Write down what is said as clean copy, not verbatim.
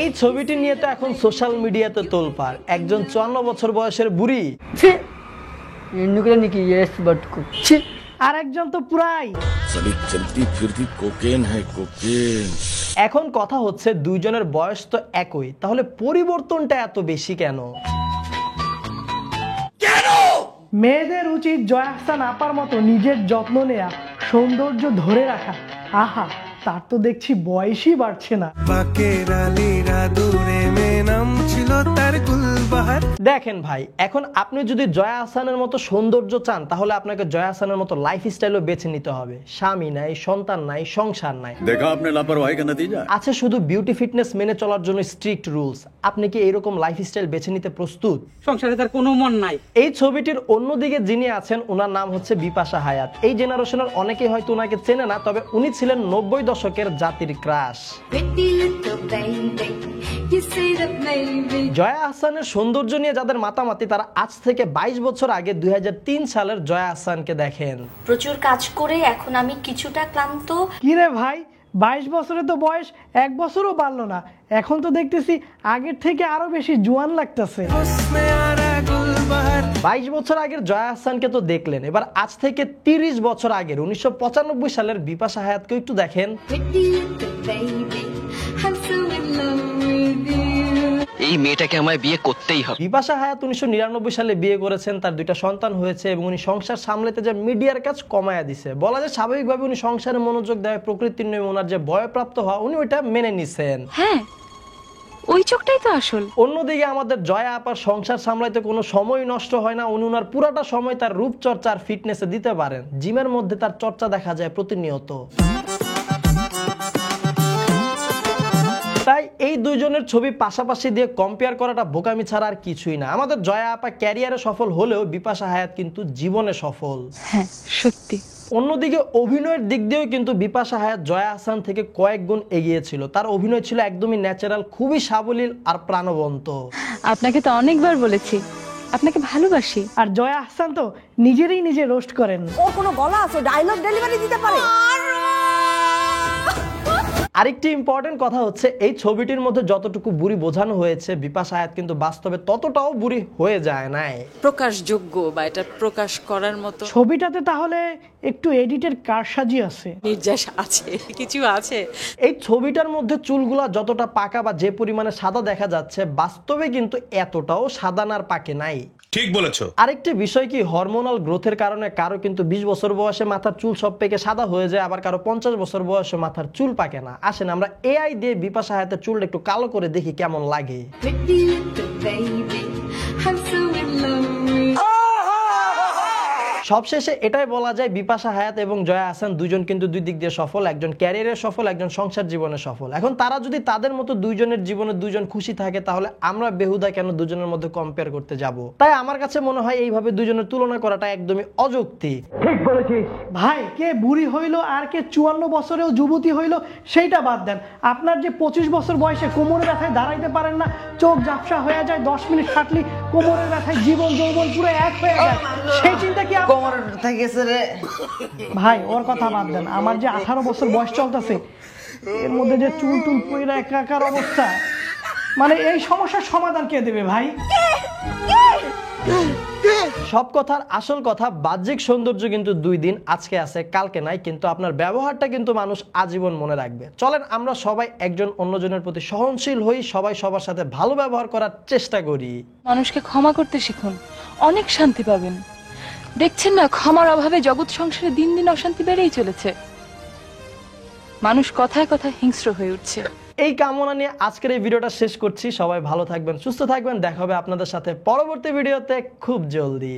এই ছবিটি নিয়ে তো এখন সোশ্যাল মিডিয়াতে তোলপাড়। একজন 54 বছর বয়সের বুড়ি, আর একজন তো পুরাই। এখন কথা হচ্ছে দুইজনের বয়স তো একই, তাহলে পরিবর্তনটা এত বেশি কেন? মেয়েদের উচিত জয়া আহসান আপার মতো নিজের যত্ন নেয়া, সৌন্দর্য ধরে রাখা। আহা, তার তো দেখছি বয়সই বাড়ছে না। দেখেন ভাই, এখন আপনি যদি জয়া আহসানের মতো সৌন্দর্য চান, তাহলে আপনাকে জয়া আহসানের মতো লাইফস্টাইলও বেছে নিতে হবে। স্বামী নাই, সন্তান নাই, সংসার নাই, দেখা আপনি লাপরওয়াহি কা নতিজা আছে শুধু বিউটি ফিটনেস মেনে চলার জন্য স্ট্রিক্ট রুলস। আপনি কি এরকম লাইফস্টাইল বেছে নিতে প্রস্তুত? সংসারে তার কোনো মন নাই। এই ছবিটির অন্যদিকে যিনি আছেন, ওনার নাম হচ্ছে বিপাশা হায়াত। এই জেনারেশনের অনেকেই হয়তো ওনাকে চেনে না, তবে উনি ছিলেন 90 দশকের জাতির ক্রাশ। জয়া আহসানের সৌন্দর্য নিয়ে যাদের মাতামাতি, তারা আজ থেকে 22 বছর আগে 2003 সালের জয়া আহসানকে দেখেন। প্রচুর কাজ করে এখন আমি কিছুটা ক্লান্ত। কি রে ভাই, 22 বছরে তো বয়স 1 বছরও বাড়লো না। এখন তো দেখতেছি আগের থেকে আরো বেশি জোয়ান লাগতেছে। 22 বছর আগের জয়া আহসানকে তো দেখলেন, এবার আজ থেকে 30 বছর আগের 1995 সালের বিপাশা হায়াতকে একটু দেখেন। এই মেয়েটাকে আমায় বিয়ে করতেই হবে। বিপাশা হায়াত 1999 সালে বিয়ে করেছেন, তার 2টা সন্তান হয়েছে এবং উনি সংসার সামলাতে যে মিডিয়ার কাজ কমায়া দিছে। বলা যায় স্বাভাবিকভাবে উনি সংসারে মনোযোগ দেয়, প্রকৃতির নিয়মে ওনার যে বয়প্রাপ্ত হওয়া, উনি ওইটা মেনে নিছেন। হ্যাঁ, ওই চোখটাই তো আসল। অন্যদিকে আমাদের জয়া আপার সংসার সামলাইতে কোনো সময় নষ্ট হয় না। উনি ওনার পুরাটা সময় তার রূপচর্চা আর ফিটনেসে দিতে পারেন। জিমের মধ্যে তার চর্চা দেখা যায় প্রতিনিয়ত। তাই এই দুইজনের ছবি পাশাপাশি দিয়ে কম্পেয়ার করাটা বোকামি ছাড়া আর কিছুই না। আমাদের জয়া আপা ক্যারিয়ারে সফল হলেও বিপাশা হায়াত কিন্তু জীবনে সফল। হ্যাঁ, সত্যি। অন্যদিকে অভিনয়ের দিক দিয়েও কিন্তু বিপাশা হায়াত জয়া আহসান থেকে কয়েক গুণ এগিয়ে ছিল। তার অভিনয় ছিল একদমই ন্যাচারাল, খুবই সাবলীল আর প্রাণবন্ত। আপনাকে তো অনেকবার বলেছি আপনাকে ভালোবাসি। আর জয়া আহসান তো নিজেরই নিজে রোস্ট করেন। ওর কোনো গলা আছে, ডায়লগ ডেলিভারি দিতে পারে। আরেকটি ইম্পর্টেন্ট কথা হচ্ছে, এই ছবিটির মধ্যে যতটুকু বুড়ি বোঝানো হয়েছে, বিপাশা হায়াত কিন্তু বাস্তবে ততটাও বুড়ি হয়ে যায় নাই। প্রকাশযোগ্য বা এটা প্রকাশ করার মতো ছবিটাতে তাহলে একটু এডিটের কারসাজি আছে, নির্যাস আছে, কিছু আছে। এই ছবিটার মধ্যে চুলগুলা যতটা পাকা বা যে পরিমাণে সাদা দেখা যাচ্ছে, বাস্তবে কিন্তু এতটাও সাদা আর পাকে নাই। ঠিক বলেছো। আরেকটি বিষয় কি, হরমোনাল গ্রোথের কারণে কারো কিন্তু 20 বছর বয়সে মাথার চুল সব পেকে সাদা হয়ে যায়, আবার কারো 50 বছর বয়সে মাথার চুল পাকে না। আসেন আমরা এআই দিয়ে বিপাশা হায়াতের চুলটা একটু কালো করে দেখি কেমন লাগে। সবশেষে এটাই বলা যায়, বিপাশা হায়াত এবং জয়া আহসান দুজন কিন্তু দুই দিক দিয়ে সফল। একজন ক্যারিয়ারে সফল, একজন সংসার জীবনে সফল। এখন তারা যদি তাদের মতো দুইজনের জীবনে দুইজন খুশি থাকে, তাহলে আমরা বেহুদা কেন দুজনের মধ্যে কম্পেয়ার করতে যাব? তাই আমার কাছে মনে হয় এইভাবে দুজনের তুলনা করাটা একদমই অযৌক্তিক। ঠিক বলেছিস ভাই। কে বুড়ি হইল আর কে 54 বছরেও যুবতী হইল সেইটা বাদ দেন। আপনার যে 25 বছর বয়সে কোমরে ব্যথায় দাঁড়াইতে পারেন না, চোখ ঝাপসা হয়ে যায়, 10 মিনিট হাঁটলি কোমরের ব্যথায় জীবন যৌবন পুরো এক হয়ে যায়, সেই চিন্তা কি ভাই? ওর কথা বাদ দেন। আমার যে 18 বছর বয়স চলতেছে, এর মধ্যে যে চুল টুল পুরা একাকার অবস্থা, মানে এই সমস্যার সমাধান কে দেবে ভাই? সব কথার আসল কথা, বাহ্যিক সৌন্দর্য কিন্তু 2 দিন, আজকে আছে কালকে নাই, কিন্তু আপনার ব্যবহারটা কিন্তু মানুষ আজীবন মনে রাখবে। চলেন আমরা সবাই একজন অন্যজনের প্রতি সহনশীল হই, সবাই সবার সাথে ভালো ব্যবহার করার চেষ্টা করি। মানুষকে ক্ষমা করতে শিখুন, অনেক শান্তি পাবেন। দেখছেন না, ক্ষমার অভাবে জগৎ সংসারে দিন দিন অশান্তি বেড়েই চলেছে। মানুষ কথায় কথায় হিংস্র হয়ে উঠছে। এই কামনা নিয়ে আজকের এই ভিডিওটা শেষ করছি। সবাই ভালো থাকবেন, সুস্থ থাকবেন। দেখা হবে আপনাদের সাথে পরবর্তী ভিডিওতে খুব জলদি।